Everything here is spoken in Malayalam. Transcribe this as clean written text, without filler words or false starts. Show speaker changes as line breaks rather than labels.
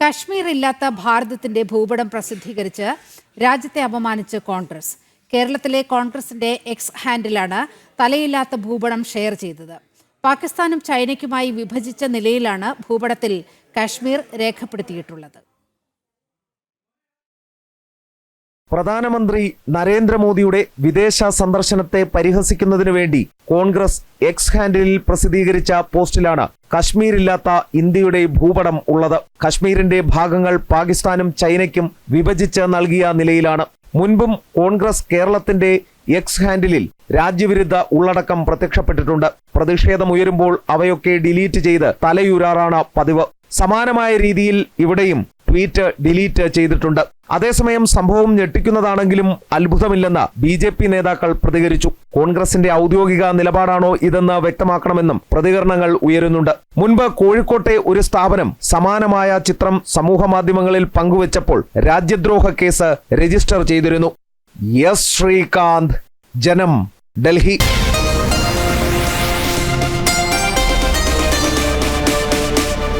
കശ്മീർ ഇല്ലാത്ത ഭാരതത്തിന്റെ ഭൂപടം പ്രസിദ്ധീകരിച്ച് രാജ്യത്തെ അപമാനിച്ച് കോൺഗ്രസ്. കേരളത്തിലെ കോൺഗ്രസിന്റെ എക്സ് ഹാൻഡിലാണ് തലയില്ലാത്ത ഭൂപടം ഷെയർ ചെയ്തത്. പാകിസ്ഥാനും ചൈനയ്ക്കുമായി വിഭജിച്ച നിലയിലാണ് ഭൂപടത്തിൽ കശ്മീർ രേഖപ്പെടുത്തിയിട്ടുള്ളത്.
പ്രധാനമന്ത്രി നരേന്ദ്രമോദിയുടെ വിദേശ സന്ദർശനത്തെ പരിഹസിക്കുന്നതിനു വേണ്ടി കോൺഗ്രസ് എക്സ് ഹാൻഡിലിൽ പ്രസിദ്ധീകരിച്ച പോസ്റ്റിലാണ് കശ്മീരില്ലാത്ത ഇന്ത്യയുടെ ഭൂപടം ഉള്ളത്. കശ്മീരിന്റെ ഭാഗങ്ങൾ പാകിസ്ഥാനും ചൈനയ്ക്കും വിഭജിച്ച് നൽകിയ നിലയിലാണ്. മുൻപും കോൺഗ്രസ് കേരളത്തിന്റെ എക്സ് ഹാൻഡിലിൽ രാജ്യവിരുദ്ധ ഉള്ളടക്കം പ്രത്യക്ഷപ്പെട്ടിട്ടുണ്ട്. പ്രതിഷേധമുയരുമ്പോൾ അവയൊക്കെ ഡിലീറ്റ് ചെയ്ത് തലയൂരാറാണ് പതിവ്. സമാനമായ രീതിയിൽ ഇവിടെയും ട്വീറ്റ് ഡിലീറ്റ് ചെയ്തിട്ടുണ്ട്. അതേസമയം സംഭവം ഞെട്ടിക്കുന്നതാണെങ്കിലും അത്ഭുതമില്ലെന്ന് BJP നേതാക്കൾ പ്രതികരിച്ചു. കോൺഗ്രസിന്റെ ഔദ്യോഗിക നിലപാടാണോ ഇതെന്ന് വ്യക്തമാക്കണമെന്നും പ്രതികരണങ്ങൾ ഉയരുന്നുണ്ട്. മുൻപ് കോഴിക്കോട്ടെ ഒരു സ്ഥാപനം സമാനമായ ചിത്രം സമൂഹമാധ്യമങ്ങളിൽ പങ്കുവച്ചപ്പോൾ രാജ്യദ്രോഹ കേസ് രജിസ്റ്റർ ചെയ്തിരുന്നു. എസ് ശ്രീകാന്ത്, ജനം, ഡൽഹി.